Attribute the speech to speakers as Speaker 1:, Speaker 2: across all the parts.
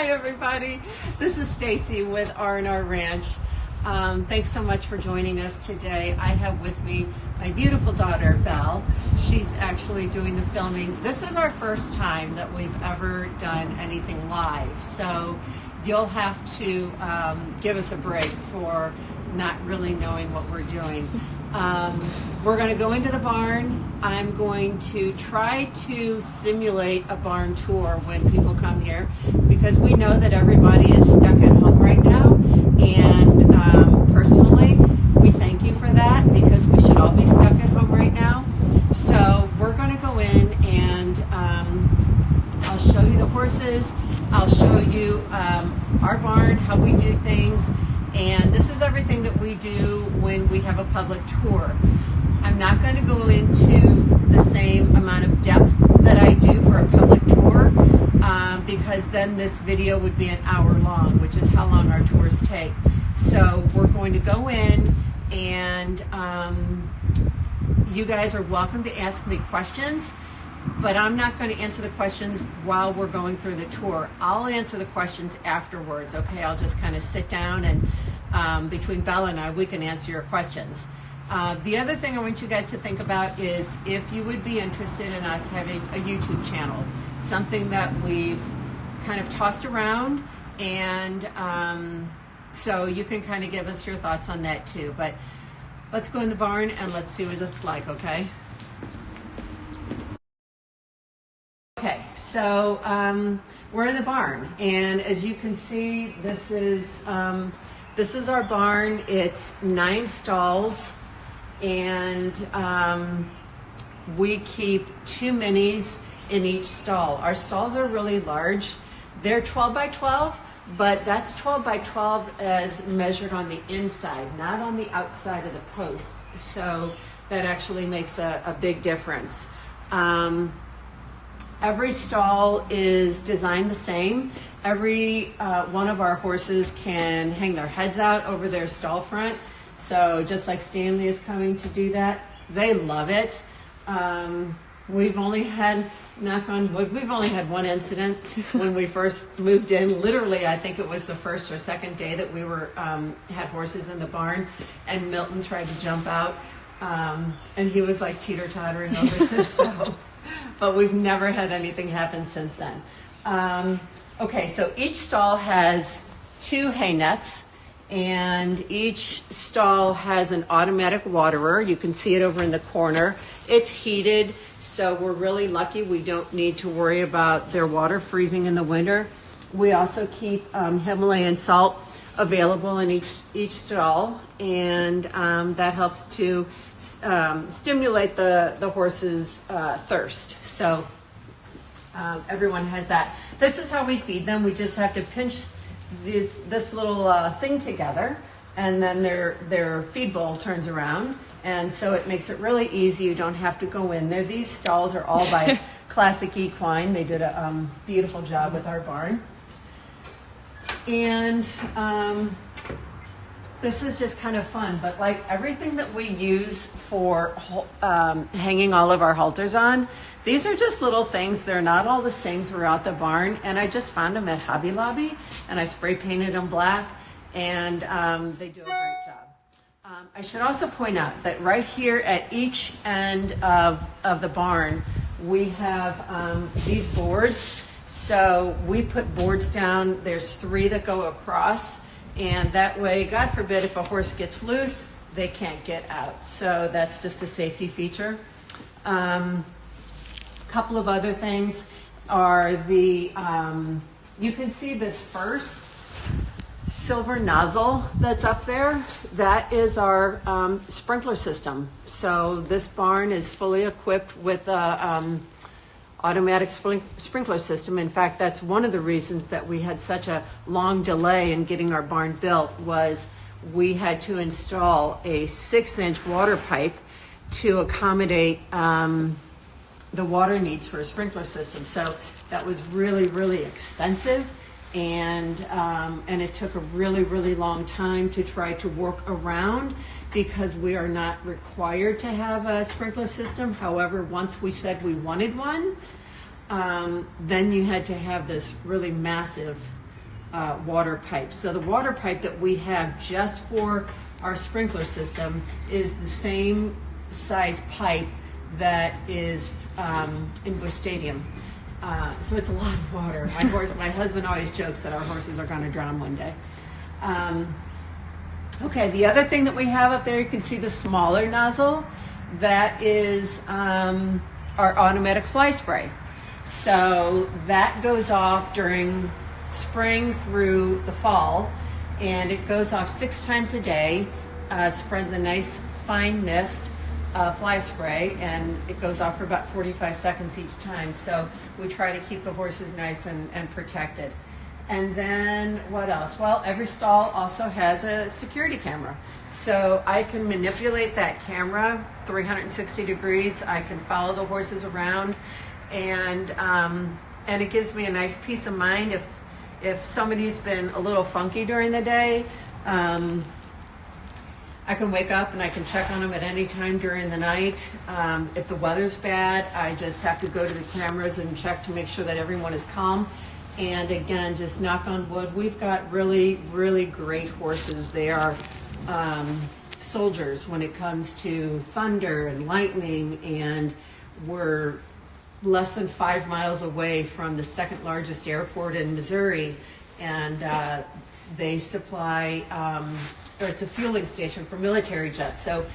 Speaker 1: Hi everybody, this is Stacy with R&R Ranch. Thanks so much for joining us today. I have with me my beautiful daughter, Belle. She's actually doing the filming. This is our first time that we've ever done anything live, so you'll have to give us a break for not really knowing what we're doing. We're going to go into the barn. I'm going to try to simulate a barn tour when people come here, because we know that everybody is stuck at home right now, and personally we thank you for that, because we should all be stuck at home right now. So we're going to go in and I'll show you the horses, I'll show you our barn, how we do things, and this is everything that we do when we have a public tour. I'm not going to go into the same amount of depth that I do for a public tour, because then this video would be an hour long, which is how long our tours take. So we're going to go in, and you guys are welcome to ask me questions, but I'm not going to answer the questions while we're going through the tour. I'll answer the questions afterwards, okay? I'll just kind of sit down, and between Bella and I, we can answer your questions. The other thing I want you guys to think about is if you would be interested in us having a YouTube channel, something that we've kind of tossed around, and so you can kind of give us your thoughts on that too. But let's go in the barn and let's see what it's like, okay? Okay, so we're in the barn, and as you can see, this is our barn. It's 9 stalls, and we keep 2 minis in each stall. Our stalls are really large. They're 12 by 12, but that's 12 by 12 as measured on the inside, not on the outside of the posts. So that actually makes a big difference. Every stall is designed the same. Every one of our horses can hang their heads out over their stall front. So just like Stanley is coming to do that, they love it. We've only had, knock on wood, we've only had one incident when we first moved in. Literally, I think it was the first or second day that we were had horses in the barn, and Milton tried to jump out, and he was like teeter-tottering over this. So, but we've never had anything happen since then. Okay, so each stall has 2 hay nets, and each stall has an automatic waterer. You can see it over in the corner. It's heated, so we're really lucky. We don't need to worry about their water freezing in the winter. We also keep Himalayan salt available in each stall, and that helps to stimulate the horses' thirst. So everyone has that. This is how we feed them. We just have to pinch this little thing together, and then their feed bowl turns around, and so it makes it really easy. You don't have to go in there. These stalls are all by Classic Equine. They did a beautiful job with our barn. And this is just kind of fun, but like everything that we use for hanging all of our halters on, these are just little things. They're not all the same throughout the barn, and I just found them at Hobby Lobby, and I spray painted them black, and they do a great job. I should also point out that right here at each end of the barn, we have these boards. So we put boards down. There's 3 that go across, and that way, God forbid, if a horse gets loose, they can't get out. So that's just a safety feature. Couple of other things are the, you can see this first silver nozzle that's up there. That is our sprinkler system. So this barn is fully equipped with a automatic sprinkler system. In fact, that's one of the reasons that we had such a long delay in getting our barn built, was we had to install a 6-inch water pipe to accommodate the water needs for a sprinkler system. So that was really, really expensive, and it took a really, really long time to try to work around, because we are not required to have a sprinkler system. However, once we said we wanted one, then you had to have this really massive water pipe. So the water pipe that we have just for our sprinkler system is the same size pipe that is in Busch Stadium. So it's a lot of water. My husband always jokes that our horses are going to drown one day. Okay, the other thing that we have up there, you can see the smaller nozzle. That is our automatic fly spray. So that goes off during spring through the fall, and it goes off 6 times a day, spreads a nice fine mist, fly spray, and it goes off for about 45 seconds each time. So we try to keep the horses nice and protected. And then what else? Well, every stall also has a security camera. So I can manipulate that camera 360 degrees. I can follow the horses around, and it gives me a nice peace of mind if somebody's been a little funky during the day. I can wake up and I can check on them at any time during the night. If the weather's bad, I just have to go to the cameras and check to make sure that everyone is calm. And again, just knock on wood, we've got really, really great horses. They are soldiers when it comes to thunder and lightning, and we're less than 5 miles away from the second largest airport in Missouri, and they supply, or it's a fueling station for military jets. So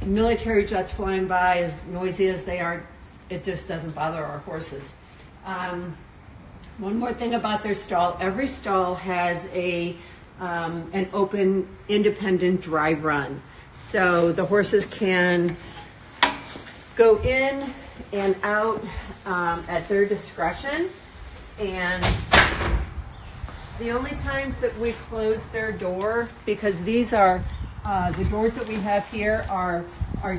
Speaker 1: military jets flying by, as noisy as they are, it just doesn't bother our horses. One more thing about their stall, every stall has an open, independent dry run. So the horses can go in and out at their discretion. And the only times that we close their door, because these are, the doors that we have here are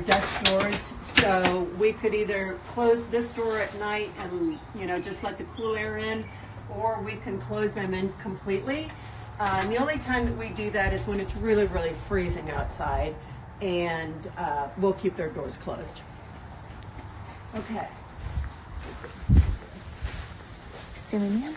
Speaker 1: Dutch doors, so we could either close this door at night and just let the cool air in, or we can close them in completely. And the only time that we do that is when it's really, really freezing outside, and we'll keep their doors closed. Okay.
Speaker 2: Stanley.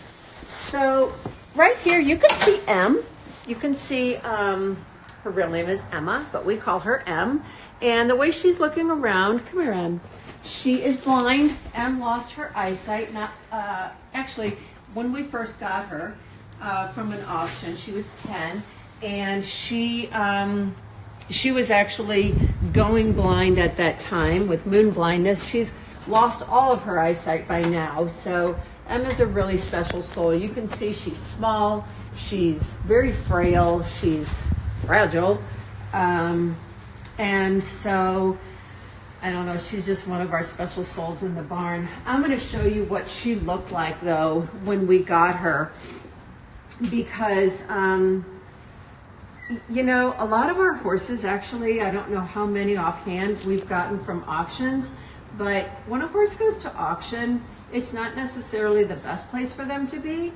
Speaker 1: So right here you can see M. You can see her real name is Emma, but we call her M. And the way she's looking around, come here, Em. She is blind. Em lost her eyesight. Actually, when we first got her from an auction, she was 10, and she was actually going blind at that time with moon blindness. She's lost all of her eyesight by now. So Emma's a really special soul. You can see she's small. She's very frail. She's fragile. And so, I don't know, she's just one of our special souls in the barn. I'm going to show you what she looked like, though, when we got her. Because, a lot of our horses, actually, I don't know how many offhand we've gotten from auctions, but when a horse goes to auction, it's not necessarily the best place for them to be.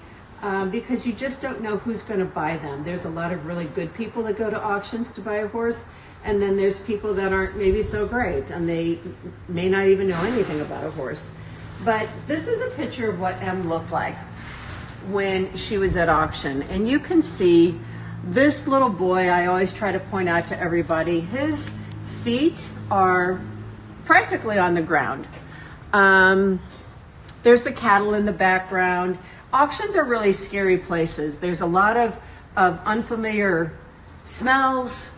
Speaker 1: Because you just don't know who's going to buy them. There's a lot of really good people that go to auctions to buy a horse, and then there's people that aren't maybe so great, and they may not even know anything about a horse. But this is a picture of what Em looked like when she was at auction. And you can see this little boy, I always try to point out to everybody, his feet are practically on the ground. There's the cattle in the background. Auctions are really scary places. There's a lot of unfamiliar smells.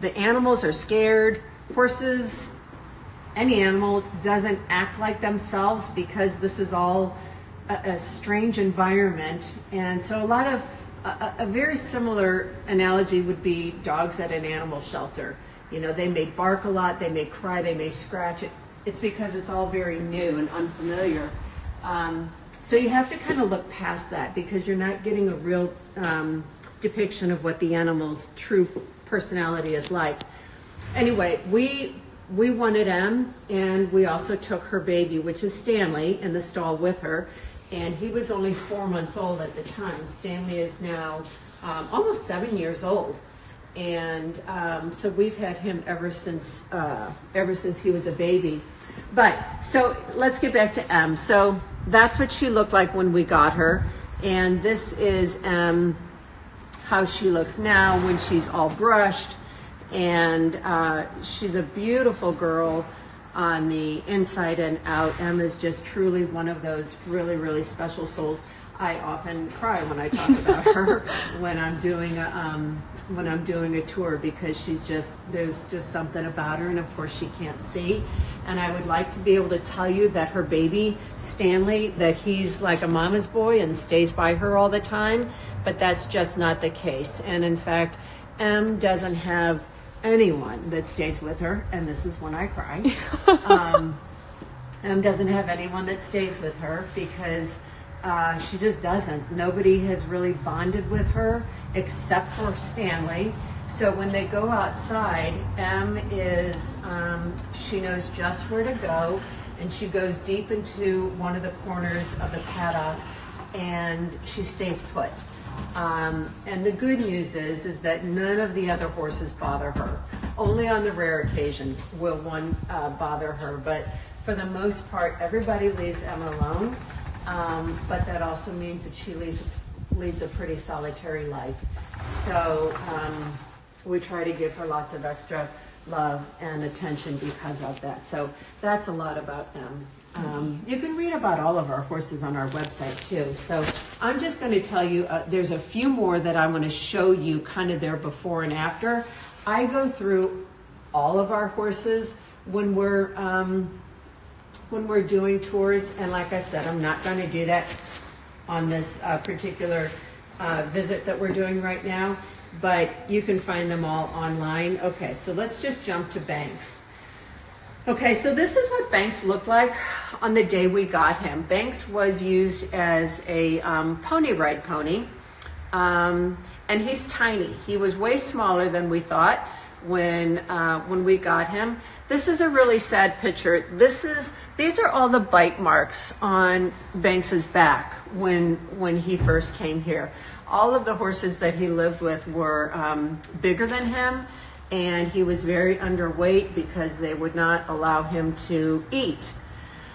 Speaker 1: The animals are scared. Horses, any animal, doesn't act like themselves because this is all a strange environment. And so a lot of, a very similar analogy would be dogs at an animal shelter. They may bark a lot, they may cry, they may scratch. It's because it's all very new and unfamiliar. So you have to kind of look past that because you're not getting a real depiction of what the animal's true personality is like. Anyway, we wanted Em, and we also took her baby, which is Stanley, in the stall with her, and he was only 4 months old at the time. Stanley is now almost 7 years old, and so we've had him ever since he was a baby. But so let's get back to Em. So that's what she looked like when we got her. And this is how she looks now when she's all brushed. And she's a beautiful girl on the inside and out. Em is just truly one of those really, really special souls. I often cry when I talk about her when I'm doing a tour, because there's just something about her, and of course she can't see. And I would like to be able to tell you that her baby Stanley, that he's like a mama's boy and stays by her all the time, but that's just not the case. And in fact, Em doesn't have anyone that stays with her, and this is when I cry. Em doesn't have anyone that stays with her because she just doesn't. Nobody has really bonded with her except for Stanley. So when they go outside, Em is, she knows just where to go, and she goes deep into one of the corners of the paddock, and she stays put. And the good news is that none of the other horses bother her. Only on the rare occasion will one bother her, but for the most part, everybody leaves Em alone. But that also means that she leads a pretty solitary life. So we try to give her lots of extra love and attention because of that. So that's a lot about Em. You can read about all of our horses on our website too. So I'm just going to tell you, there's a few more that I want to show you kind of their before and after. I go through all of our horses when we're doing tours, and like I said, I'm not going to do that on this particular visit that we're doing right now, but you can find them all online. Okay, so let's just jump to Banks. Okay, so this is what Banks looked like on the day we got him. Banks was used as a pony ride pony, and he's tiny. He was way smaller than we thought when we got him. This is a really sad picture. These are all the bite marks on Banks's back when he first came here. All of the horses that he lived with were bigger than him, and he was very underweight because they would not allow him to eat.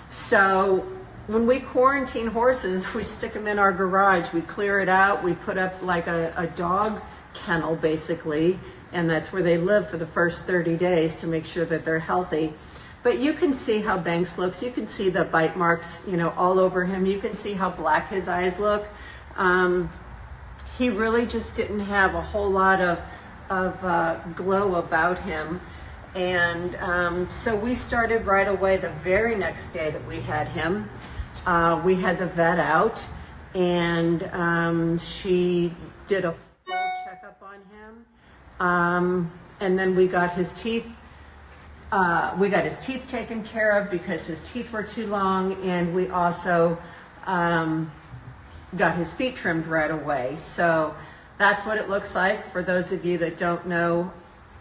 Speaker 1: So when we quarantine horses, we stick them in our garage, we clear it out, we put up like a dog kennel basically, and that's where they live for the first 30 days to make sure that they're healthy. But you can see how Banks looks. You can see the bite marks, all over him. You can see how black his eyes look. He really just didn't have a whole lot of glow about him. And so we started right away the very next day that we had him. We had the vet out, and she did a full checkup on him. And then we got his teeth. We got his teeth taken care of because his teeth were too long, and we also got his feet trimmed right away. So that's what it looks like for those of you that don't know,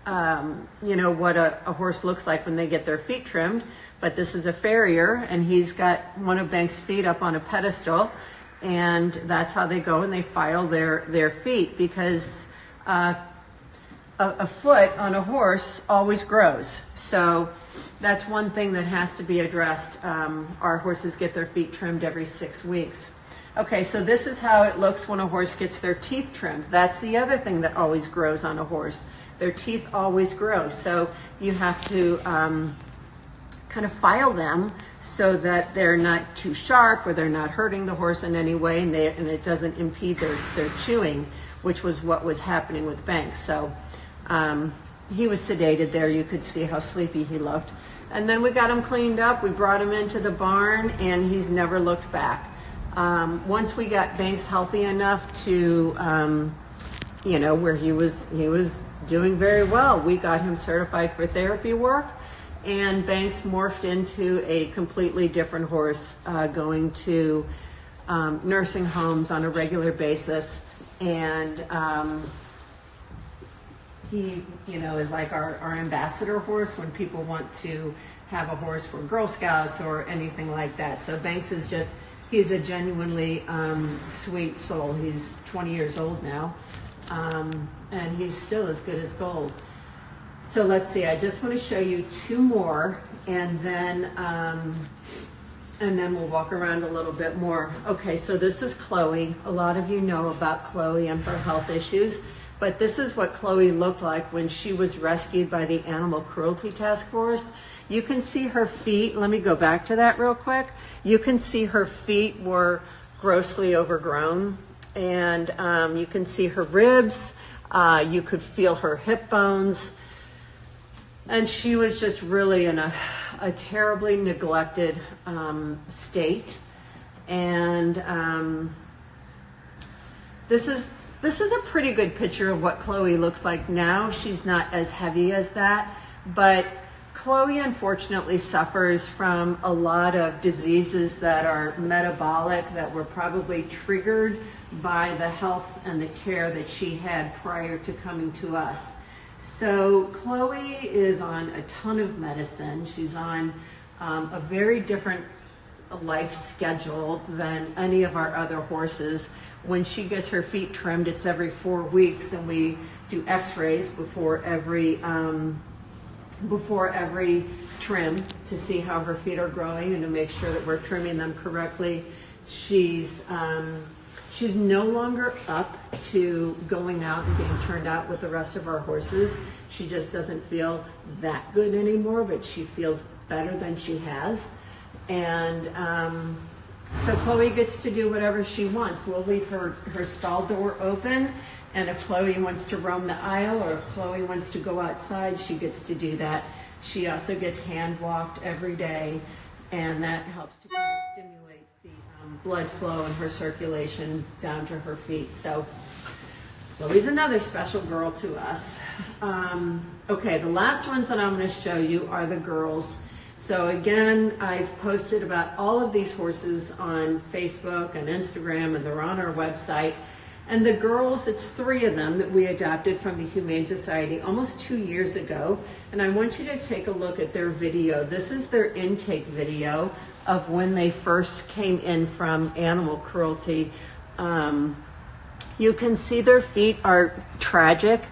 Speaker 1: what a horse looks like when they get their feet trimmed. But this is a farrier, and he's got one of Banks' feet up on a pedestal, and that's how they go and they file their feet, because a foot on a horse always grows. So that's one thing that has to be addressed. Our horses get their feet trimmed every 6 weeks. Okay, so this is how it looks when a horse gets their teeth trimmed. That's the other thing that always grows on a horse. Their teeth always grow. So you have to kind of file them so that they're not too sharp or they're not hurting the horse in any way, and it doesn't impede their chewing, which was what was happening with Banks. So he was sedated there. You could see how sleepy he looked. And then we got him cleaned up. We brought him into the barn, and he's never looked back. Once we got Banks healthy enough to, where he was doing very well, we got him certified for therapy work, and Banks morphed into a completely different horse, going to nursing homes on a regular basis, and he, is like our ambassador horse when people want to have a horse for Girl Scouts or anything like that. So Banks is he's a genuinely sweet soul. He's 20 years old now, and he's still as good as gold. So let's see, I just want to show you two more, and then and then we'll walk around a little bit more. Okay, so this is Chloe. A lot of you know about Chloe and her health issues, but this is what Chloe looked like when she was rescued by the Animal Cruelty Task Force. You can see her feet. Let me go back to that real quick. You can see her feet were grossly overgrown, and you can see her ribs. You could feel her hip bones. And she was just really in a terribly neglected state. And this is a pretty good picture of what Chloe looks like now. She's not as heavy as that, but Chloe unfortunately suffers from a lot of diseases that are metabolic, that were probably triggered by the health and the care that she had prior to coming to us. So Chloe is on a ton of medicine. She's on a very different life schedule than any of our other horses. When she gets her feet trimmed, it's every 4 weeks, and we do x-rays before every trim to see how her feet are growing and to make sure that we're trimming them correctly. She's no longer up to going out and being turned out with the rest of our horses. She just doesn't feel that good anymore, but she feels better than she has. And so Chloe gets to do whatever she wants. We'll leave her stall door open, and if Chloe wants to roam the aisle or if Chloe wants to go outside, she gets to do that. She also gets hand walked every day, and that helps to kind of stimulate the blood flow and her circulation down to her feet. So Chloe's another special girl to us. Okay, the last ones that I'm going to show you are the girls. So again, I've posted about all of these horses on Facebook and Instagram, and they're on our website. And the girls, it's 3 of them that we adopted from the Humane Society almost 2 years ago. And I want you to take a look at their video. This is their intake video of when they first came in from animal cruelty. You can see their feet are tragic,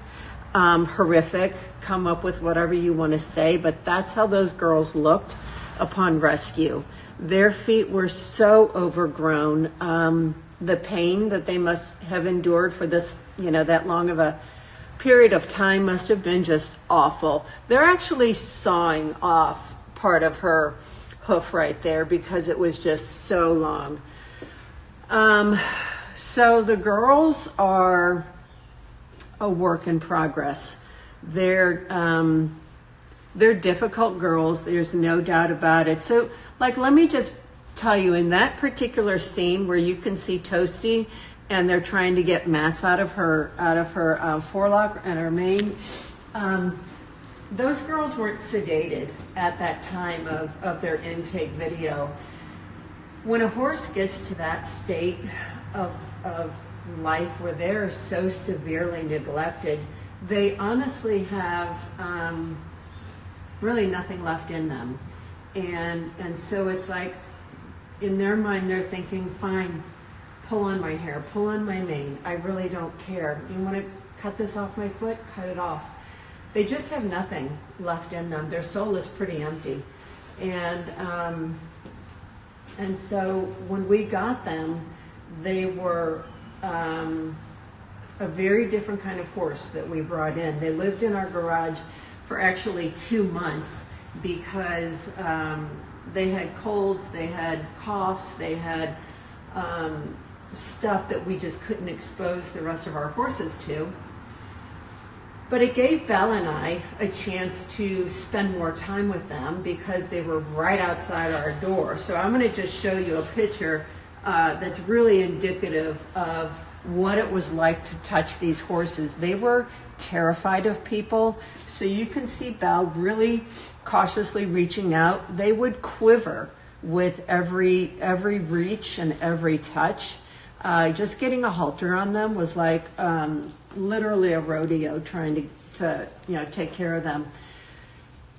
Speaker 1: horrific, come up with whatever you want to say, but that's how those girls looked upon rescue. Their feet were so overgrown. The pain that they must have endured for this, that long of a period of time must have been just awful. They're actually sawing off part of her hoof right there because it was just so long. So the girls are a work in progress. They're difficult girls. There's no doubt about it. So, let me just tell you, in that particular scene where you can see Toasty and they're trying to get mats out of her forelock and her mane, those girls weren't sedated at that time of their intake video. When a horse gets to that state of life where they're so severely neglected, they honestly have really nothing left in them. And so it's like, in their mind, they're thinking, fine, pull on my hair, pull on my mane. I really don't care. You want to cut this off my foot? Cut it off. They just have nothing left in them. Their soul is pretty empty. And so when we got them, they were a very different kind of horse that we brought in. They lived in our garage for actually 2 months because they had colds, they had coughs, they had stuff that we just couldn't expose the rest of our horses to. But it gave Belle and I a chance to spend more time with them because they were right outside our door. So I'm going to just show you a picture that's really indicative of what it was like to touch these horses. They were terrified of people. So you can see Belle really cautiously reaching out. They would quiver with every reach and every touch. Just getting a halter on them was like literally a rodeo trying to take care of them.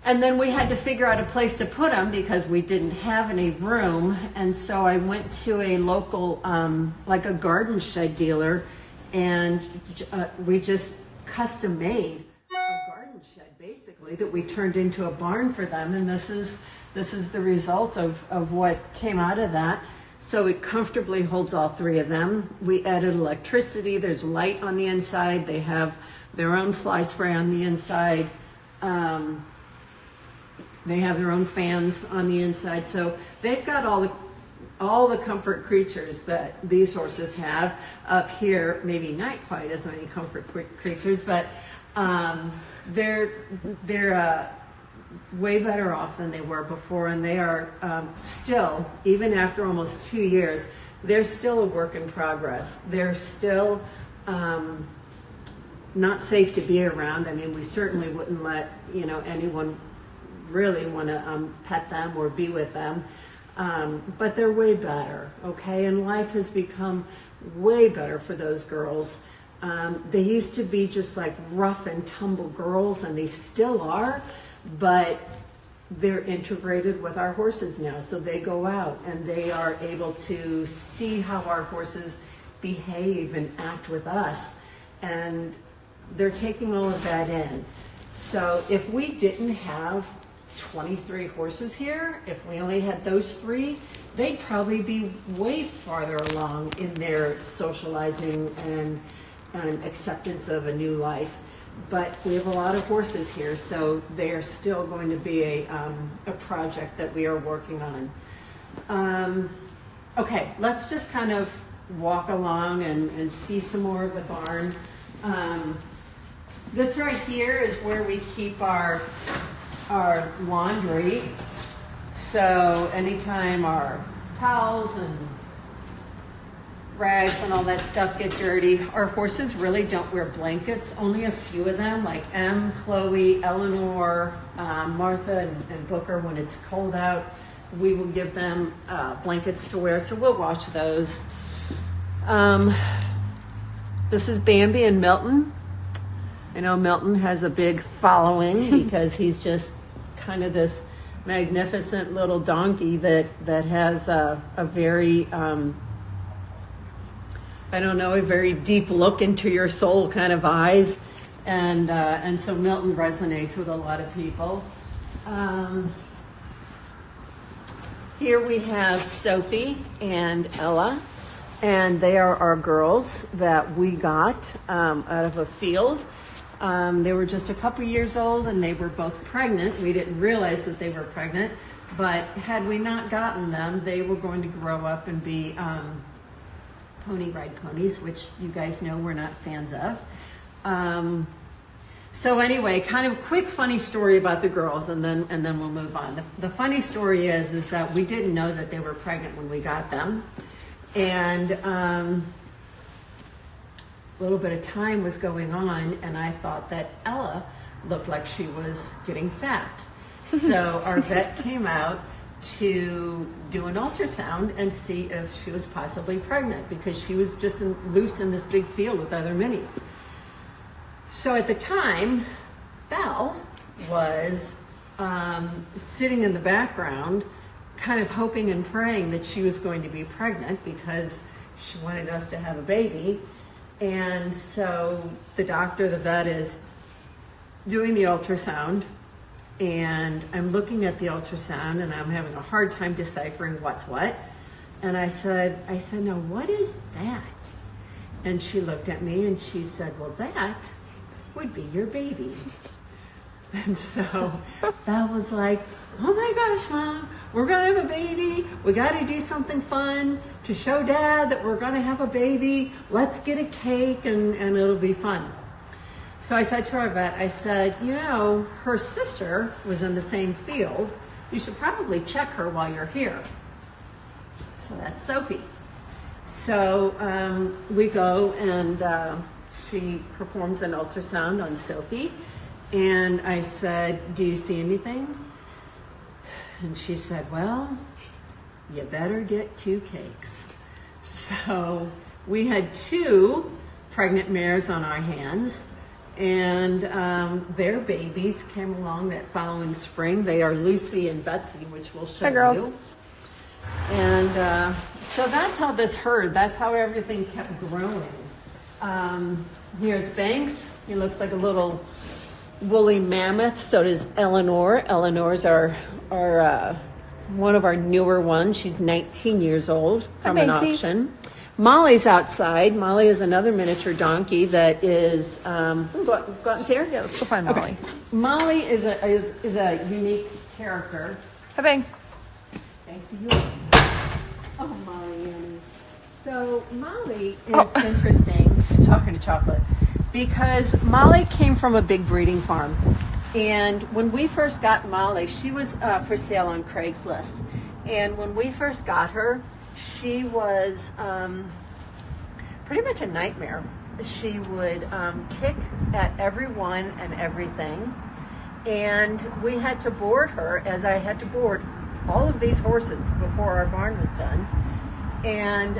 Speaker 1: And then we had to figure out a place to put them because we didn't have any room. And so I went to a local, like a garden shed dealer, and we just custom made a garden shed basically that we turned into a barn for them. And this is this is the result of what came out of that. So it comfortably holds all three of them. We added electricity. There's light on the inside. They have their own fly spray on the inside. They have their own fans on the inside. So they've got all the comfort creatures that these horses have up here. Maybe not quite as many comfort creatures, but they're way better off than they were before, and they are still, even after almost 2 years, they're still a work in progress. They're still not safe to be around. I mean, we certainly wouldn't let anyone really want to pet them or be with them, but they're way better, okay? And life has become way better for those girls. They used to be just like rough and tumble girls, and they still are, but they're integrated with our horses now. So they go out and they are able to see how our horses behave and act with us, and they're taking all of that in. So if we didn't have 23 horses here, if we only had those three, they'd probably be way farther along in their socializing and acceptance of a new life. But we have a lot of horses here, so they are still going to be a project that we are working on. Okay, let's just kind of walk along and see some more of the barn. This right here is where we keep our laundry. So anytime our towels and rags and all that stuff get dirty, our horses really don't wear blankets. Only a few of them, like Em, Chloe, Eleanor, Martha, and Booker, when it's cold out, we will give them blankets to wear. So we'll wash those. This is Bambi and Milton. I know Milton has a big following because he's just kind of this magnificent little donkey that has a very, a very deep look into your soul kind of eyes. And so Milton resonates with a lot of people. Here we have Sophie and Ella, and they are our girls that we got out of a field. They were just a couple years old, and they were both pregnant. We didn't realize that they were pregnant, but had we not gotten them, they were going to grow up and be pony ride ponies, which you guys know we're not fans of. So anyway, kind of quick funny story about the girls, and then we'll move on. The funny story is that we didn't know that they were pregnant when we got them, and a little bit of time was going on, and I thought that Ella looked like she was getting fat. So our vet came out to do an ultrasound and see if she was possibly pregnant, because she was just loose in this big field with other minis. So at the time, Belle was sitting in the background, kind of hoping and praying that she was going to be pregnant because she wanted us to have a baby. And so the doctor, the vet, is doing the ultrasound, and I'm looking at the ultrasound, and I'm having a hard time deciphering what's what. And I said, "Now what is that?" And she looked at me and she said, "Well, that would be your baby." And so Belle was like, "Oh my gosh, Mom, we're gonna have a baby. We gotta do something fun to show Dad that we're gonna have a baby. Let's get a cake and it'll be fun." So I said to our vet, I said, her sister was in the same field. You should probably check her while you're here. So that's Sophie. So we go, and she performs an ultrasound on Sophie. And I said, "Do you see anything?" And she said, "Well, you better get 2 cakes." So we had 2 pregnant mares on our hands, and their babies came along that following spring. They are Lucy and Betsy, which we'll show
Speaker 2: Hi, girls.
Speaker 1: you. And so that's how this herd, that's how everything kept growing. Here's Banks. He looks like a little woolly mammoth. So does Eleanor. Eleanor's our one of our newer ones. She's 19 years old from an auction. Molly's outside. Molly is another miniature donkey that is. Go out and see her.
Speaker 2: Yeah, let's go find Molly.
Speaker 1: Okay. Molly is a unique character.
Speaker 2: Hi, Banks.
Speaker 1: Thanks to you. Oh, Molly, Annie. So Molly is interesting. She's talking to Chocolate because Molly came from a big breeding farm. And when we first got Molly, she was for sale on Craigslist. And when we first got her, she was pretty much a nightmare. She would kick at everyone and everything. And we had to board her, as I had to board all of these horses before our barn was done. And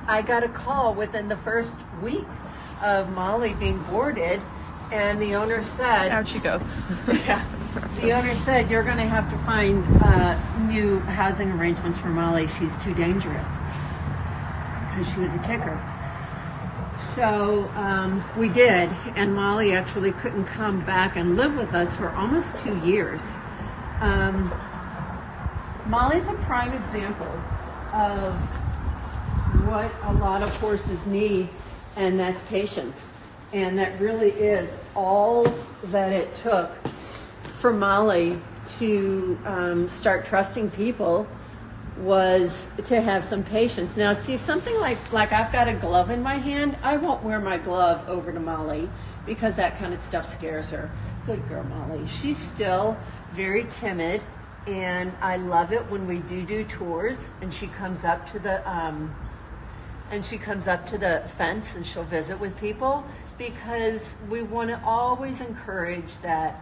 Speaker 1: I got a call within the first week of Molly being boarded. And the owner said...
Speaker 2: Out she goes.
Speaker 1: Yeah. The owner said, you're going to have to find new housing arrangements for Molly. She's too dangerous. Because she was a kicker. So we did. And Molly actually couldn't come back and live with us for almost 2 years. Molly's a prime example of what a lot of horses need, and that's patience. And that really is all that it took for Molly to start trusting people, was to have some patience. Now, see, something like I've got a glove in my hand, I won't wear my glove over to Molly because that kind of stuff scares her. Good girl, Molly. She's still very timid, and I love it when we do tours and she comes up to the fence and she'll visit with people, because we want to always encourage that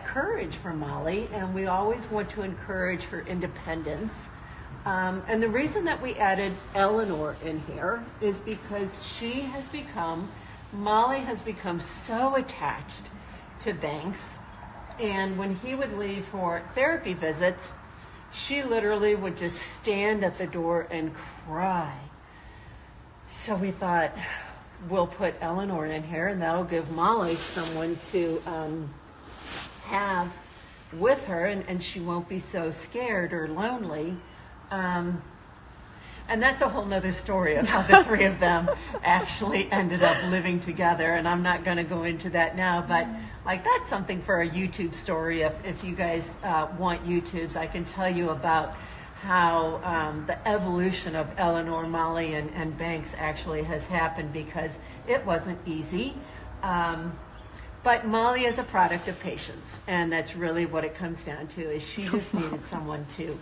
Speaker 1: courage for Molly, and we always want to encourage her independence. And the reason that we added Eleanor in here is because Molly has become so attached to Banks, and when he would leave for therapy visits, she literally would just stand at the door and cry. So we thought, we'll put Eleanor in here, and that'll give Molly someone to have with her, and she won't be so scared or lonely. And that's a whole nother story of how the three of them actually ended up living together, and I'm not going to go into that now, but like that's something for a YouTube story. If you guys want YouTubes, I can tell you about how the evolution of Eleanor, Molly, and Banks actually has happened, because it wasn't easy. But Molly is a product of patience, and that's really what it comes down to, is she just needed someone to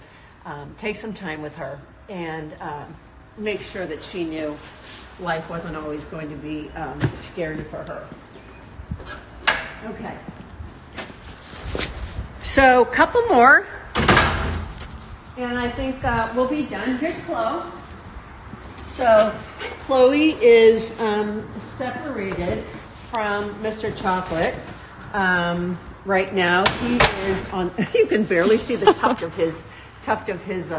Speaker 1: take some time with her and make sure that she knew life wasn't always going to be scary for her. Okay. So a couple more, and I think we'll be done. Here's Chloe. So Chloe is separated from Mr. Chocolate. Right now he is on, you can barely see the tuft of his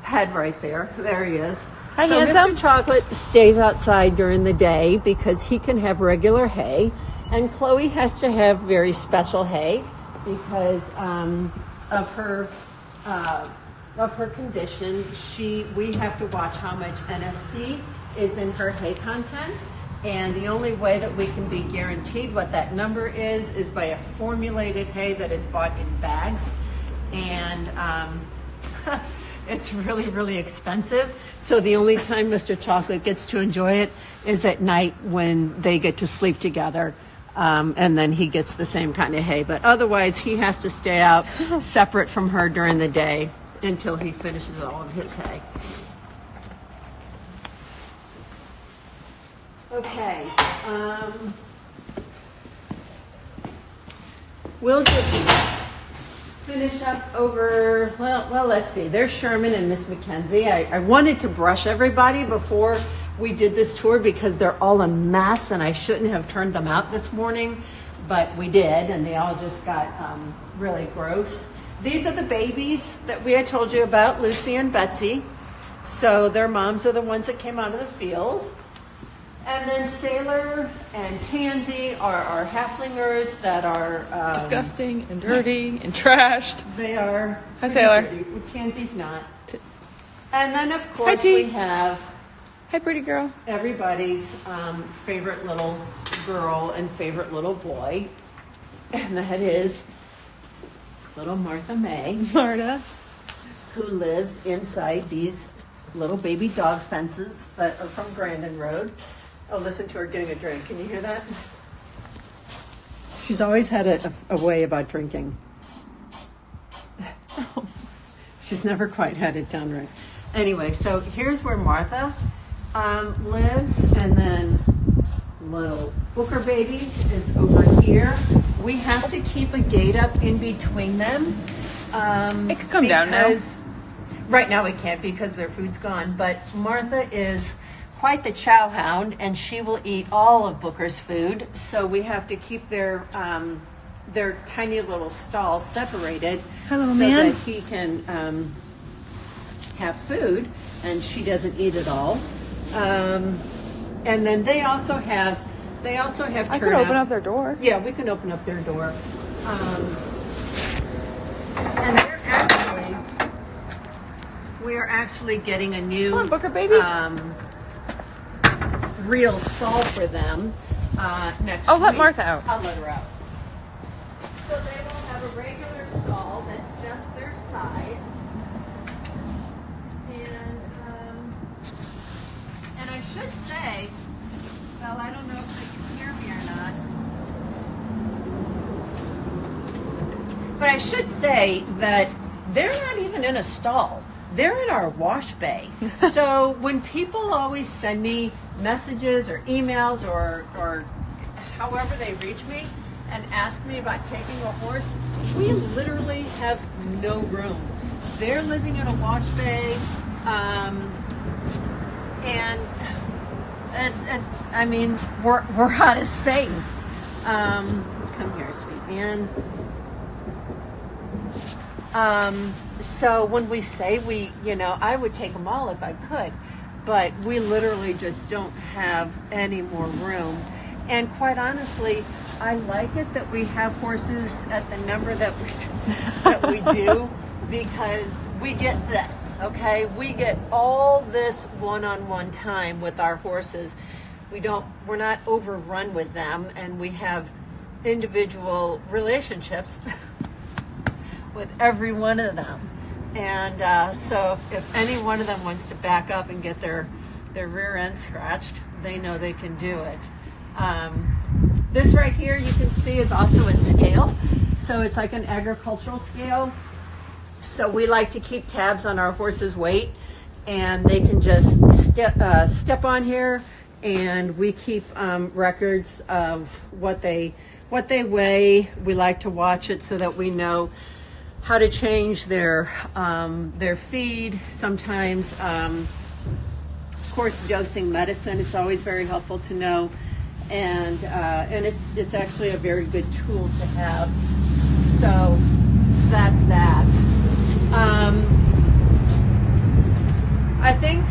Speaker 1: head right there. There he is.
Speaker 2: Hi,
Speaker 1: so
Speaker 2: handsome.
Speaker 1: Mr. Chocolate stays outside during the day because he can have regular hay, and Chloe has to have very special hay because of her condition. We have to watch how much NSC is in her hay content, and the only way that we can be guaranteed what that number is by a formulated hay that is bought in bags, and it's really, really expensive. So the only time Mr. Chocolate gets to enjoy it is at night when they get to sleep together. And then he gets the same kind of hay. But otherwise, he has to stay out separate from her during the day until he finishes all of his hay. Okay. We'll just finish up over, well, let's see. There's Sherman and Miss Mackenzie. I wanted to brush everybody before we did this tour because they're all a mess, and I shouldn't have turned them out this morning, but we did, and they all just got really gross. These are the babies that we had told you about, Lucy and Betsy. So their moms are the ones that came out of the field. And then Sailor and Tansy are our halflingers that are
Speaker 3: Disgusting and dirty and trashed.
Speaker 1: They are.
Speaker 3: Hi, Sailor.
Speaker 1: Pretty. Tansy's not. And then of
Speaker 3: Hi,
Speaker 1: course
Speaker 3: T.
Speaker 1: we have
Speaker 3: Hi, pretty girl.
Speaker 1: everybody's favorite little girl and favorite little boy, and that is little Martha May,
Speaker 3: Marta.
Speaker 1: who lives inside these little baby dog fences that are from Grandin Road. Oh, listen to her getting a drink. Can you hear that? She's always had a way about drinking. She's never quite had it done right. Anyway, so here's where Martha lives, and then little Booker baby is over here. We have to keep a gate up in between them.
Speaker 3: It could come down now.
Speaker 1: Right now it can't because their food's gone, but Martha is quite the chow hound, and she will eat all of Booker's food, so we have to keep their tiny little stalls separated
Speaker 3: Hello,
Speaker 1: so
Speaker 3: man.
Speaker 1: that he can have food and she doesn't eat it all. And then they also have
Speaker 3: I could open up their door.
Speaker 1: Yeah, we can open up their door. And we are actually getting a new
Speaker 3: Come on, Booker baby.
Speaker 1: real stall for them next
Speaker 3: Oh, let
Speaker 1: week.
Speaker 3: Martha out.
Speaker 1: I'll let her out. So they will have a regular stall that's just their size. And I should say, well, I don't know if they can hear me or not, but I should say that they're not even in a stall. They're in our wash bay. So when people always send me messages or emails or however they reach me and ask me about taking a horse, we literally have no room. They're living in a wash bay, and I mean, we're out of space. Come here, sweet man. So when we say I would take them all if I could, but we literally just don't have any more room. And quite honestly, I like it that we have horses at the number that we do, because we get this, okay? We get all this one-on-one time with our horses. We're not overrun with them, and we have individual relationships with every one of them. And so if any one of them wants to back up and get their rear end scratched, they know they can do it. This right here, you can see, is also in scale. So it's like an agricultural scale. So we like to keep tabs on our horse's weight, and they can just step on here, and we keep records of what they weigh. We like to watch it so that we know how to change their feed. Sometimes, of course, dosing medicine. It's always very helpful to know, and it's actually a very good tool to have. So that's that. I think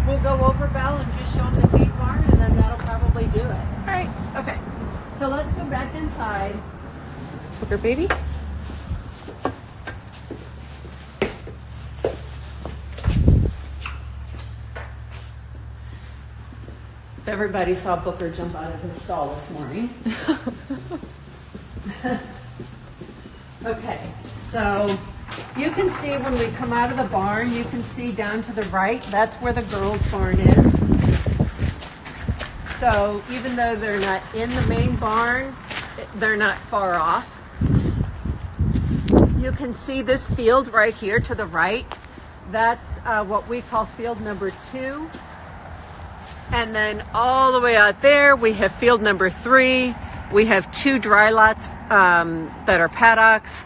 Speaker 1: we'll go over Belle and just show them the feed barn, and then that'll probably do it.
Speaker 3: All right.
Speaker 1: Okay. So let's go back inside.
Speaker 3: Booker baby.
Speaker 1: If everybody saw Booker jump out of his stall this morning. Okay, so you can see when we come out of the barn, you can see down to the right, that's where the girls' barn is. So even though they're not in the main barn, they're not far off. You can see this field right here to the right. That's what we call field number 2. And then all the way out there, we have field number 3. We have 2 dry lots that are paddocks.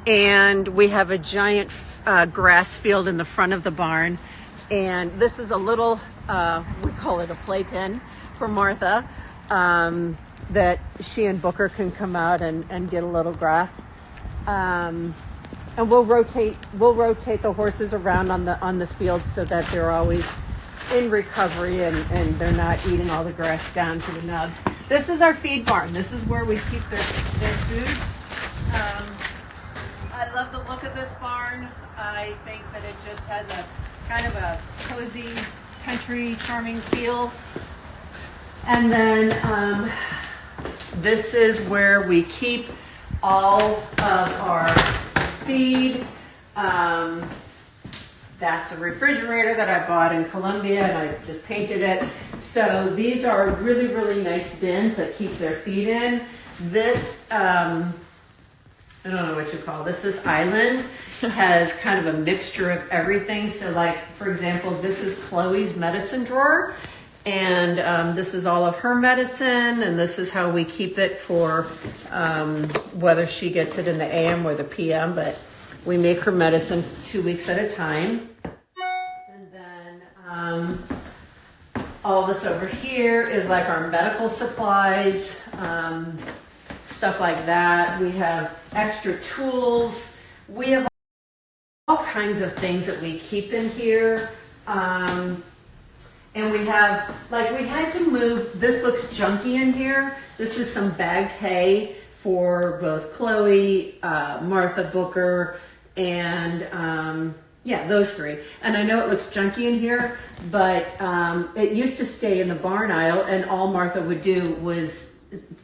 Speaker 1: And we have a giant grass field in the front of the barn. And this is a little, we call it a playpen for Martha, that she and Booker can come out and get a little grass. And we'll rotate the horses around on the field so that they're always in recovery and they're not eating all the grass down to the nubs. This is our feed barn. This is where we keep their food. I love the look of this barn. I think that it just has a kind of a cozy, country, charming feel. And then this is where we keep all of our feed. That's a refrigerator that I bought in Colombia and I just painted it. So these are really, really nice bins that keep their feed in. This, I don't know what you call this. This island has kind of a mixture of everything. So like, for example, this is Chloe's medicine drawer. And this is all of her medicine, and this is how we keep it for whether she gets it in the AM or the PM, but we make her medicine 2 weeks at a time. And then all this over here is like our medical supplies, stuff like that. We have extra tools. We have all kinds of things that we keep in here. And we have, like, we had to move, this looks junky in here. This is some bagged hay for both Chloe, Martha, Booker, and yeah, those three. And I know it looks junky in here, but it used to stay in the barn aisle, and all Martha would do was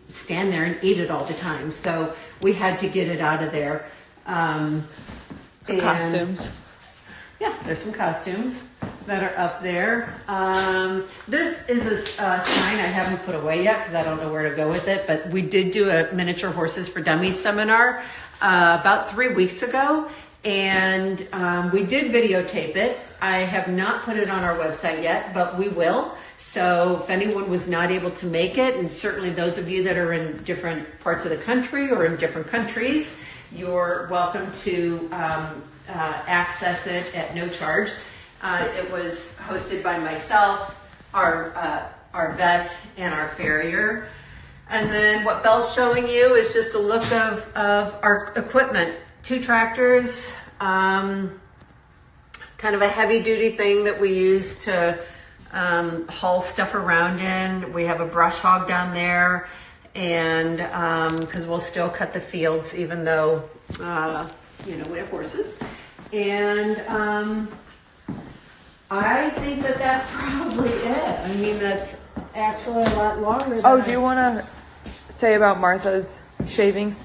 Speaker 1: stand there and eat it all the time. So we had to get it out of there.
Speaker 3: Costumes.
Speaker 1: Yeah, there's some costumes that are up there. This is a sign I haven't put away yet because I don't know where to go with it, but we did do a Miniature Horses for Dummies seminar about 3 weeks ago, and we did videotape it. I have not put it on our website yet, but we will. So if anyone was not able to make it, and certainly those of you that are in different parts of the country or in different countries, you're welcome to access it at no charge. It was hosted by myself, our vet, and our farrier. And then what Belle's showing you is just a look of our equipment. 2 tractors, kind of a heavy duty thing that we use to haul stuff around in. We have a brush hog down there, and because we'll still cut the fields even though, you know, we have horses. And I think that that's probably it. I mean, that's actually a lot longer than
Speaker 3: do you want to say about Martha's shavings?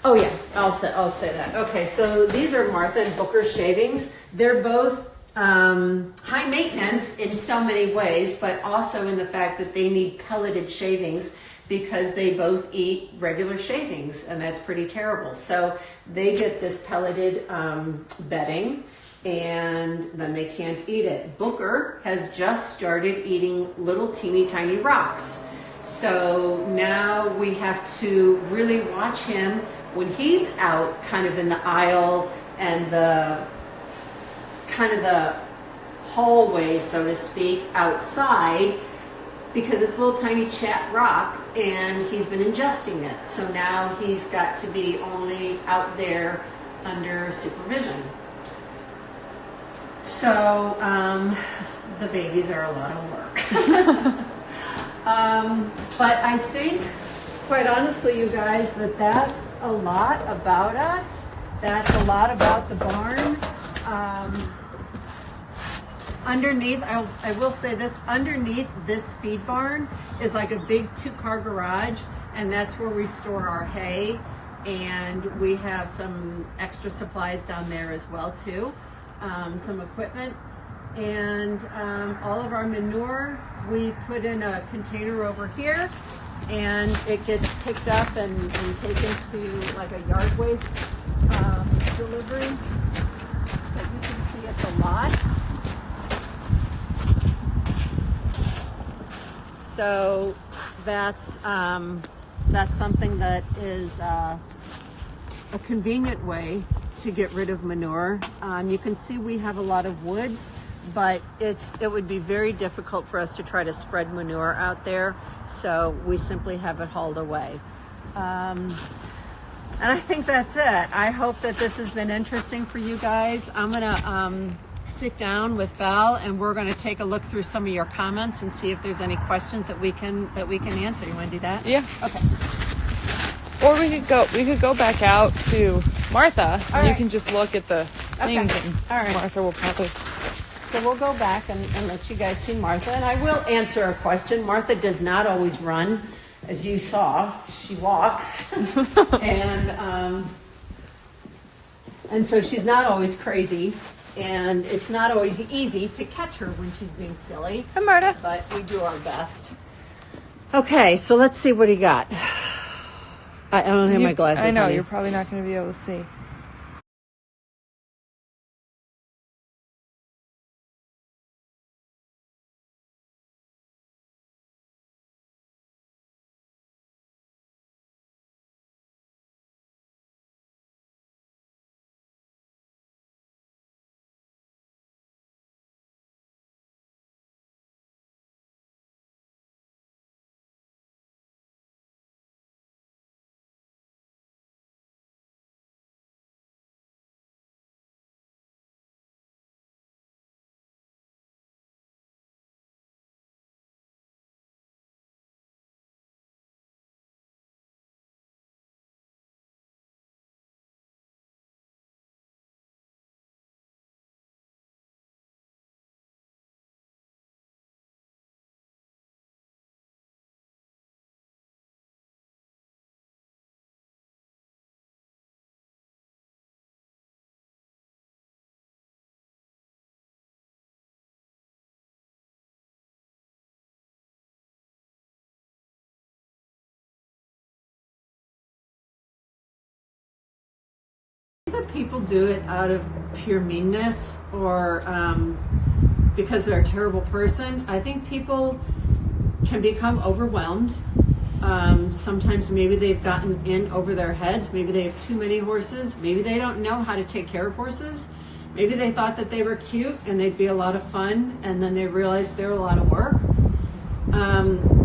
Speaker 1: Oh yeah, I'll say that. Okay, so these are Martha and Booker's shavings. They're both high maintenance in so many ways, but also in the fact that they need pelleted shavings because they both eat regular shavings, and that's pretty terrible. So they get this pelleted bedding, and then they can't eat it. Booker has just started eating little teeny tiny rocks. So now we have to really watch him when he's out kind of in the aisle and the kind of the hallway, so to speak, outside, because it's a little tiny chat rock and he's been ingesting it. So now he's got to be only out there under supervision. So the babies are a lot of work. But I think, quite honestly, you guys, that's a lot about us. That's a lot about the barn. Underneath, I will say this, underneath this feed barn is like a big 2-car garage, and that's where we store our hay, and we have some extra supplies down there as well too, some equipment, and all of our manure we put in a container over here, and it gets picked up and taken to like a yard waste delivery. So you can see it's a lot. So that's something that is a convenient way to get rid of manure. You can see we have a lot of woods, but it would be very difficult for us to try to spread manure out there, so we simply have it hauled away. And I think that's it. I hope that this has been interesting for you guys. I'm gonna sit down with Val, and we're going to take a look through some of your comments and see if there's any questions that we can answer. You want to do that?
Speaker 3: Yeah.
Speaker 1: Okay.
Speaker 3: Or we could go back out to Martha, and
Speaker 1: right.
Speaker 3: you can just look at the things, and
Speaker 1: All right.
Speaker 3: Martha will probably.
Speaker 1: So we'll go back and let you guys see Martha, and I will answer a question. Martha does not always run, as you saw. She walks, and so she's not always crazy, and it's not always easy to catch her when she's being silly.
Speaker 3: Hi, Marta.
Speaker 1: But we do our best. Okay, so let's see what he got. I don't have my glasses.
Speaker 3: I know,
Speaker 1: honey.
Speaker 3: you're probably not going to be able to see.
Speaker 1: That people do it out of pure meanness or because they're a terrible person. I think people can become overwhelmed. Sometimes maybe they've gotten in over their heads. Maybe they have too many horses. Maybe they don't know how to take care of horses. Maybe they thought that they were cute and they'd be a lot of fun, and then they realized they're a lot of work.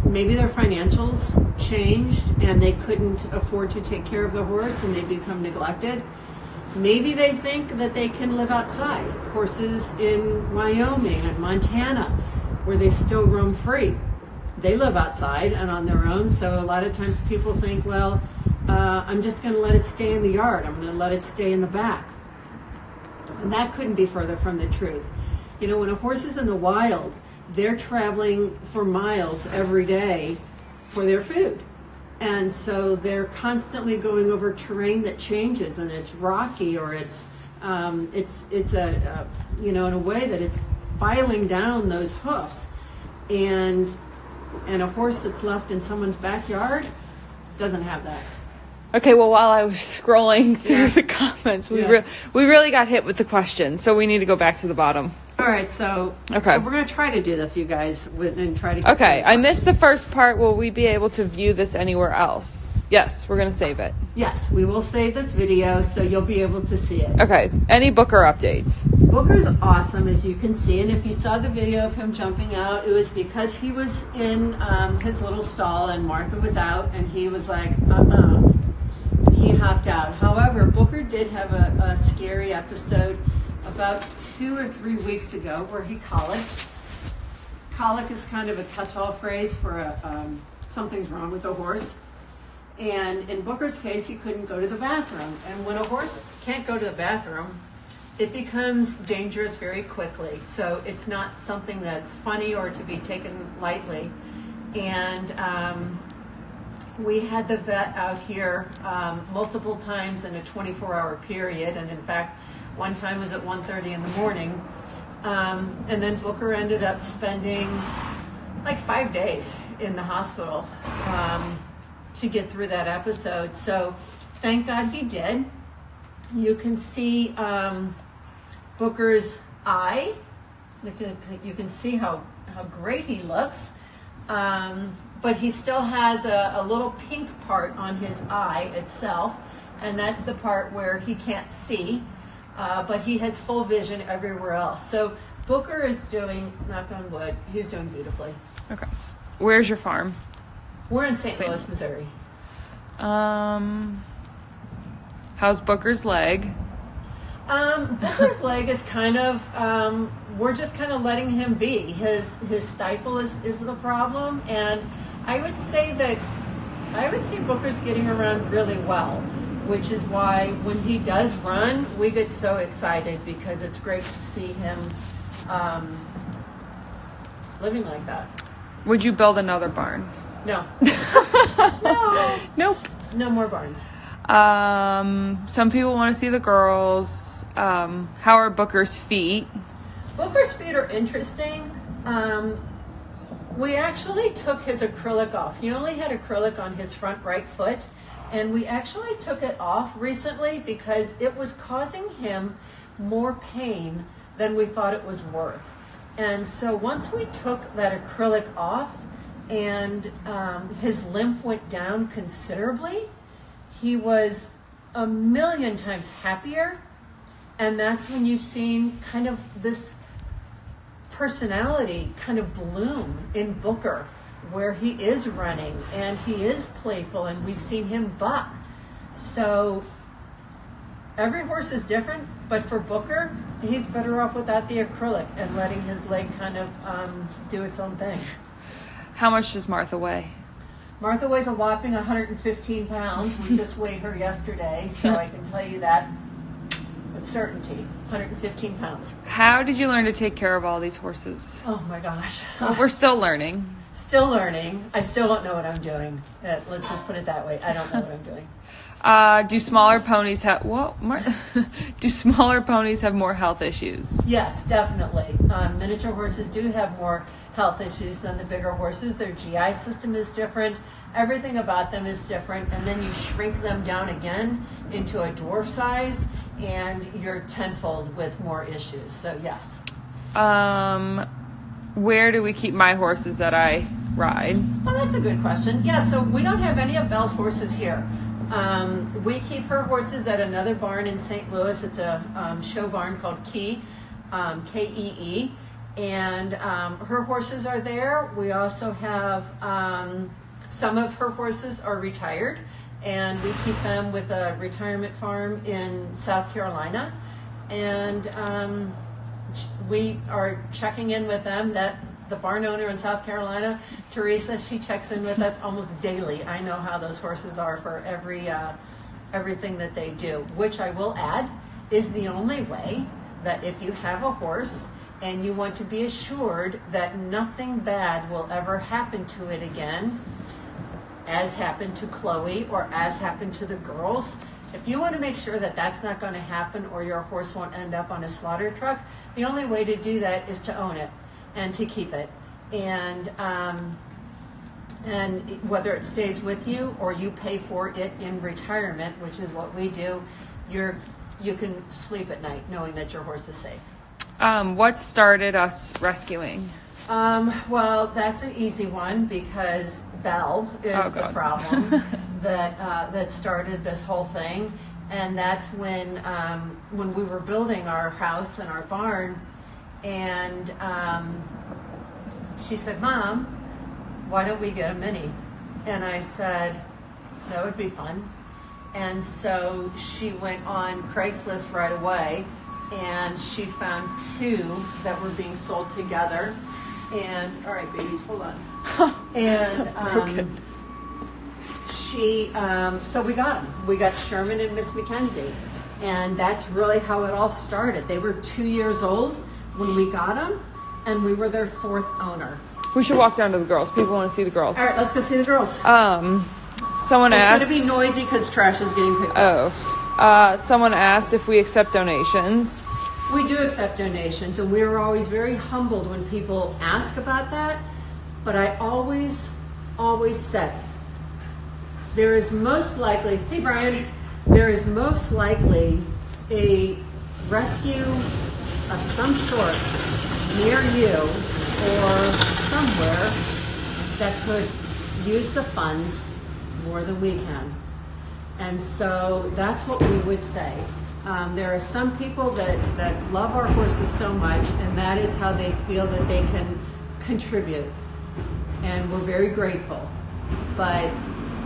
Speaker 1: Maybe their financials changed and they couldn't afford to take care of the horse and they become neglected. Maybe they think that they can live outside. Horses in Wyoming and Montana, where they still roam free, they live outside and on their own. So a lot of times people think, well, I'm just going to let it stay in the yard. I'm going to let it stay in the back. And that couldn't be further from the truth. You know, when a horse is in the wild, they're traveling for miles every day for their food. And so they're constantly going over terrain that changes, and it's rocky, or it's a you know, in a way that it's filing down those hoofs, and a horse that's left in someone's backyard doesn't have that.
Speaker 3: Okay, well, while I was scrolling through the comments, we really got hit with the questions, so we need to go back to the bottom.
Speaker 1: All right, so we're going to try to do this, you guys, and try to get
Speaker 3: Okay, I missed the first part. Will we be able to view this anywhere else? Yes, we're going to save it.
Speaker 1: Yes, we will save this video so you'll be able to see it.
Speaker 3: Okay, any Booker updates?
Speaker 1: Booker's awesome, as you can see, and if you saw the video of him jumping out, it was because he was in his little stall and Martha was out, and he was like, he hopped out. However, Booker did have a scary episode about 2 or 3 weeks ago where he colicked. Colic is kind of a catch-all phrase for something's wrong with the horse. And in Booker's case, he couldn't go to the bathroom. And when a horse can't go to the bathroom, it becomes dangerous very quickly. So it's not something that's funny or to be taken lightly. And we had the vet out here multiple times in a 24-hour period. And in fact, one time was at 1:30 in the morning. And then Booker ended up spending like 5 days in the hospital to get through that episode. So thank God he did. You can see Booker's eye. You can see how great he looks. But he still has a little pink part on his eye itself, and that's the part where he can't see. But he has full vision everywhere else. So Booker is doing, knock on wood, he's doing beautifully.
Speaker 3: Okay. Where's your farm?
Speaker 1: We're in St. Louis, Booker's leg is kind of, we're just kind of letting him be. His stifle is the problem, and I would say Booker's getting around really well, which is why when he does run, we get so excited because it's great to see him living like that.
Speaker 3: Would you build another barn?
Speaker 1: No.
Speaker 3: No. Nope.
Speaker 1: No more barns.
Speaker 3: Some people want to see the girls. How are Booker's feet?
Speaker 1: Booker's feet are interesting. We actually took his acrylic off. He only had acrylic on his front right foot, and we actually took it off recently because it was causing him more pain than we thought it was worth. And so once we took that acrylic off and his limp went down considerably, he was a million times happier. And that's when you've seen kind of this personality kind of bloom in Booker, where he is running and he is playful and we've seen him buck. So every horse is different, but for Booker, he's better off without the acrylic and letting his leg kind of do its own thing.
Speaker 3: How much does Martha weigh?
Speaker 1: Martha weighs a whopping 115 pounds. We just weighed her yesterday, so I can tell you that with certainty. 115 pounds.
Speaker 3: How did you learn to take care of all these horses?
Speaker 1: Oh my gosh.
Speaker 3: Well, we're still learning.
Speaker 1: Still learning. I still don't know what I'm doing. Let's just put it that way. I don't know what I'm doing.
Speaker 3: Do smaller ponies have do smaller ponies have more health issues?
Speaker 1: Yes, definitely. Miniature horses do have more health issues than the bigger horses. Their GI system is different. Everything about them is different. And then you shrink them down again into a dwarf size, and you're tenfold with more issues. So yes.
Speaker 3: Where do we keep my horses that I ride?
Speaker 1: Well, that's a good question. Yeah, so we don't have any of Belle's horses here. We keep her horses at another barn in St. Louis. It's a show barn called Key, K-E-E. And her horses are there. We also have some of her horses are retired, and we keep them with a retirement farm in South Carolina. And we are checking in with them. That the barn owner in South Carolina, Teresa, she checks in with us almost daily. I know how those horses are for everything that they do, which I will add is the only way that if you have a horse and you want to be assured that nothing bad will ever happen to it again, as happened to Chloe or as happened to the girls, if you want to make sure that that's not going to happen or your horse won't end up on a slaughter truck, the only way to do that is to own it and to keep it. And whether it stays with you or you pay for it in retirement, which is what we do, you can sleep at night knowing that your horse is safe.
Speaker 3: What started us rescuing?
Speaker 1: Well, that's an easy one because Belle is the problem that started this whole thing, and that's when we were building our house and our barn, and she said, "Mom, why don't we get a mini?" And I said, "That would be fun." And so she went on Craigslist right away, and she found two that were being sold together. And all right, babies, hold on. And so we got them. We got Sherman and Miss Mackenzie, and that's really how it all started. They were 2 years old when we got them, and we were their fourth owner.
Speaker 3: We should walk down to the girls. People want to see the girls.
Speaker 1: All right, let's go see the girls.
Speaker 3: Someone asked.
Speaker 1: It's going to be noisy because trash is getting picked up.
Speaker 3: Someone asked if we accept donations.
Speaker 1: We do accept donations, and we are always very humbled when people ask about that. But I always say, there is most likely, hey Brian, there is most likely a rescue of some sort near you or somewhere that could use the funds more than we can. And so that's what we would say. There are some people that love our horses so much, and that is how they feel that they can contribute. And we're very grateful. But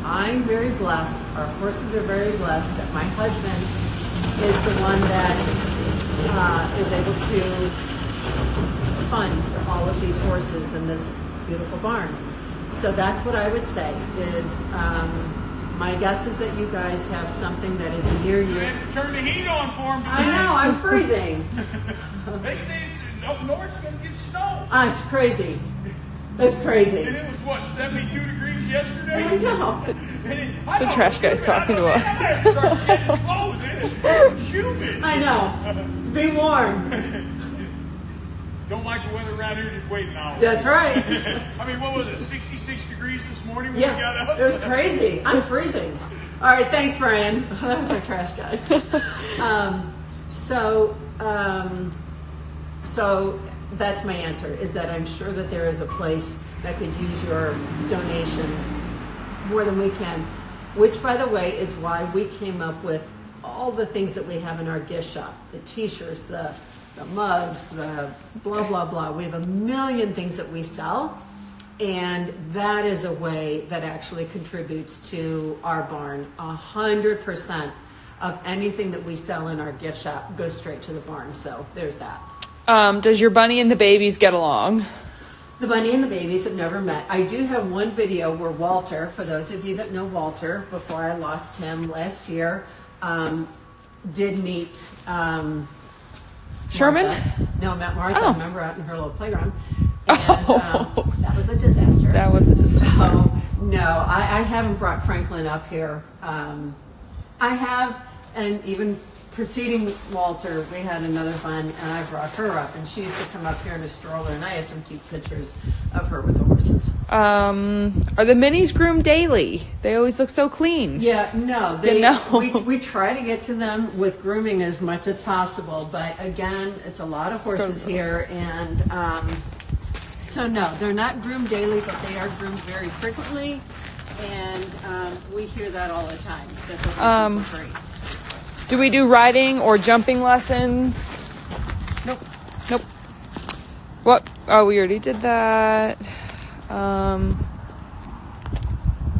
Speaker 1: I'm very blessed, our horses are very blessed that my husband is the one that is able to fund all of these horses in this beautiful barn. So that's what I would say is, my guess is that you guys have something that is near you.
Speaker 4: You had to turn the heat on for them today.
Speaker 1: I know, I'm freezing.
Speaker 4: They say up north it's going to get snow.
Speaker 1: It's crazy. It's crazy.
Speaker 4: And it was, what, 72 degrees yesterday?
Speaker 1: I know.
Speaker 3: The trash guy's talking to us.
Speaker 1: I know. Be warm.
Speaker 4: Don't like the weather around here, just wait an hour.
Speaker 1: That's right.
Speaker 4: I mean, what was it, 66 degrees this morning when we got up?
Speaker 1: It was crazy. I'm freezing. All right, thanks, Brian. That was our trash guy. So that's my answer, is that I'm sure that there is a place that could use your donation more than we can, which, by the way, is why we came up with all the things that we have in our gift shop, the t-shirts, the mugs, the blah, blah, blah. We have a million things that we sell, and that is a way that actually contributes to our barn. 100% of anything that we sell in our gift shop goes straight to the barn, so there's that.
Speaker 3: Does your bunny and the babies get along?
Speaker 1: The bunny and the babies have never met. I do have one video where Walter, for those of you that know Walter, before I lost him last year, did meet
Speaker 3: Sherman?
Speaker 1: Martha. No, met Martha.
Speaker 3: Oh.
Speaker 1: Remember, out in her little playground. And, that was a disaster.
Speaker 3: That was a disaster.
Speaker 1: So, no, I haven't brought Franklin up here. I have, and even preceding Walter, we had another bun, and I brought her up, and she used to come up here in a stroller, and I have some cute pictures of her with the horses.
Speaker 3: Are the minis groomed daily? They always look so clean.
Speaker 1: Yeah, no, we try to get to them with grooming as much as possible, but again, it's a lot of horses here, and so no, they're not groomed daily, but they are groomed very frequently, and we hear that all the time, that the horses look great.
Speaker 3: Do we do riding or jumping lessons?
Speaker 1: Nope.
Speaker 3: Nope. What? Oh, we already did that. Oh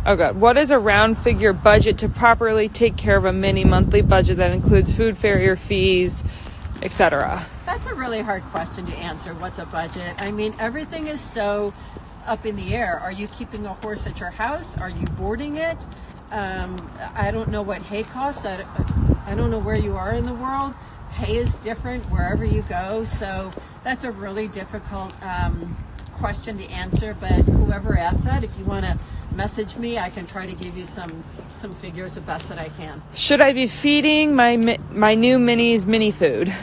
Speaker 3: God. What is a round figure budget to properly take care of a mini monthly budget that includes food, farrier fees, etc.?
Speaker 1: That's a really hard question to answer. What's a budget? I mean, everything is so up in the air. Are you keeping a horse at your house? Are you boarding it? I don't know what hay costs. I don't know where you are in the world. Hay is different wherever you go. So that's a really difficult question to answer. But whoever asked that, if you want to message me, I can try to give you some figures the best that I can.
Speaker 3: Should I be feeding my new minis mini food?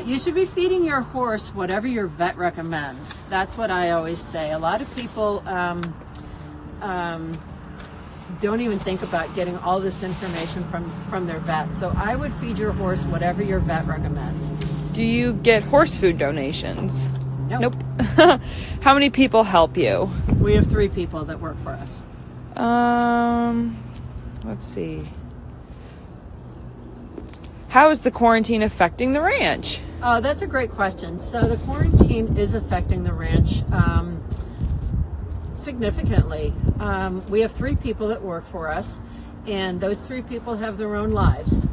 Speaker 1: You should be feeding your horse whatever your vet recommends. That's what I always say. A lot of people don't even think about getting all this information from their vet. So I would feed your horse whatever your vet recommends.
Speaker 3: Do you get horse food donations?
Speaker 1: Nope.
Speaker 3: How many people help you?
Speaker 1: We have 3 people that work for us.
Speaker 3: Let's see. How is the quarantine affecting the ranch?
Speaker 1: Oh, that's a great question. So the quarantine is affecting the ranch significantly. We have 3 people that work for us, and those 3 people have their own lives.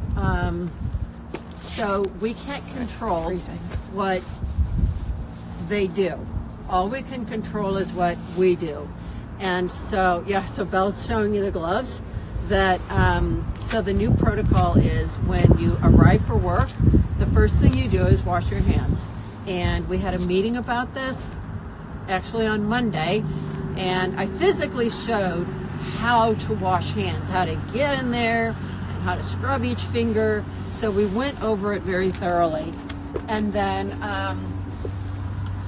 Speaker 1: So we can't control what they do. All we can control is what we do. And so, yeah, so Belle's showing you the gloves. That so the new protocol is when you arrive for work, the first thing you do is wash your hands. And we had a meeting about this actually on Monday, and I physically showed how to wash hands, how to get in there, and how to scrub each finger. So we went over it very thoroughly. And then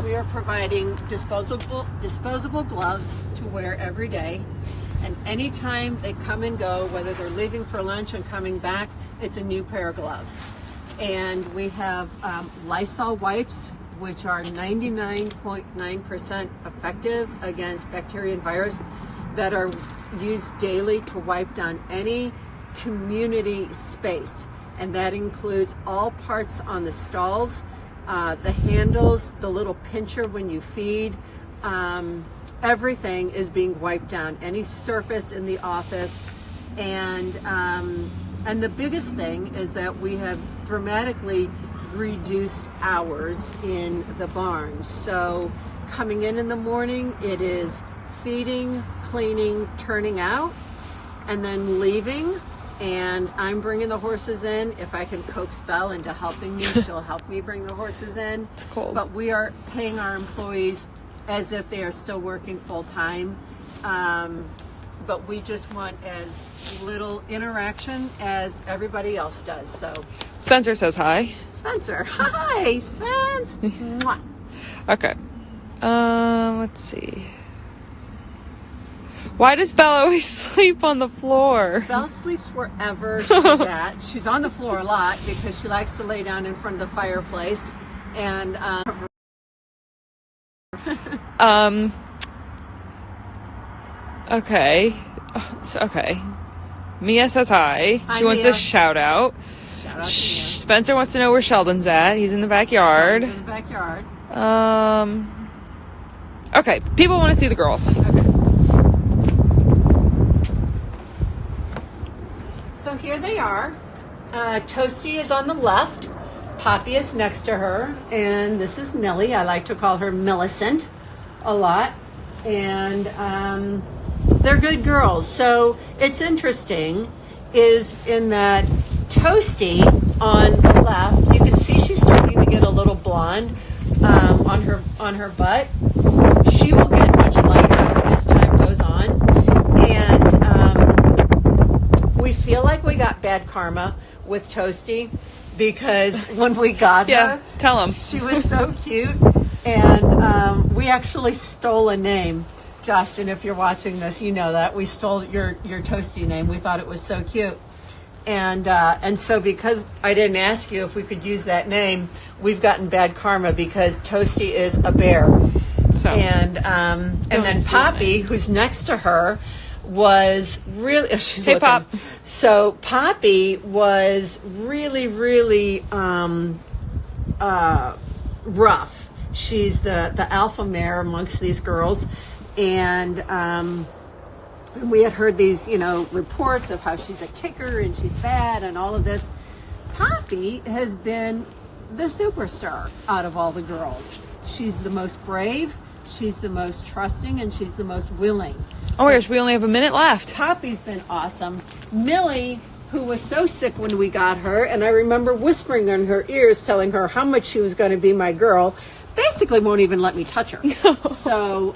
Speaker 1: we are providing disposable gloves to wear every day. And anytime they come and go, whether they're leaving for lunch and coming back, it's a new pair of gloves. And we have Lysol wipes, which are 99.9% effective against bacteria and virus, that are used daily to wipe down any community space. And that includes all parts on the stalls, the handles, the little pincher when you feed, everything is being wiped down, any surface in the office. And the biggest thing is that we have dramatically reduced hours in the barn. So coming in the morning, it is feeding, cleaning, turning out, and then leaving. And I'm bringing the horses in. If I can coax Belle into helping me, she'll help me bring the horses in.
Speaker 3: It's cold.
Speaker 1: But we are paying our employees as if they are still working full time. But we just want as little interaction as everybody else does. So
Speaker 3: Spencer says hi.
Speaker 1: Spencer, hi, Spence. Mwah.
Speaker 3: Okay. Let's see. Why does Bella always sleep on the floor?
Speaker 1: Belle sleeps wherever she's at. She's on the floor a lot because she likes to lay down in front of the fireplace. And
Speaker 3: okay. Okay. Mia says hi.
Speaker 1: Hi,
Speaker 3: She wants
Speaker 1: Mia.
Speaker 3: a shout out.
Speaker 1: shout out to
Speaker 3: Spencer wants to know where Sheldon's at. He's in the backyard.
Speaker 1: Mia. In the backyard.
Speaker 3: Okay. People want to see the girls.
Speaker 1: So here they are. Toasty is on the left. Poppy is next to her. And this is Millie. I like to call her Millicent a lot. And they're good girls. So it's interesting is in that Toasty on the left, you can see she's starting to get a little blonde on her butt. She will get much lighter as time goes on. And we feel like we got bad karma with Toasty because when we got her,
Speaker 3: Tell him.
Speaker 1: she was so cute, and we actually stole a name. Justin, if you're watching this, you know that we stole your Toasty name. We thought it was so cute, and so because I didn't ask you if we could use that name, we've gotten bad karma because Toasty is a bear.
Speaker 3: So
Speaker 1: And then
Speaker 3: steal
Speaker 1: Poppy,
Speaker 3: names.
Speaker 1: who's next to her, was really. She's
Speaker 3: Hey,
Speaker 1: looking.
Speaker 3: Pop.
Speaker 1: So Poppy was really rough. She's the alpha mare amongst these girls, and we had heard these reports of how she's a kicker and she's bad and all of this. Poppy has been the superstar out of all the girls. She's the most brave, she's the most trusting, and she's the most willing.
Speaker 3: Oh my gosh, we only have a minute left.
Speaker 1: Poppy's been awesome. Millie, who was so sick when we got her, and I remember whispering in her ears, telling her how much she was going to be my girl, basically won't even let me touch her. So,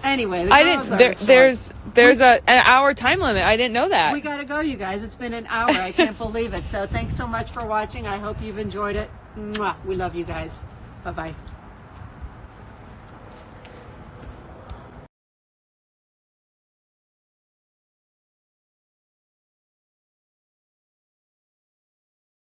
Speaker 1: anyway, the girls are smart.
Speaker 3: There's an hour time limit. I didn't know that.
Speaker 1: We got to go, you guys. It's been an hour. I can't believe it. So thanks so much for watching. I hope you've enjoyed it. Mwah. We love you guys. Bye-bye.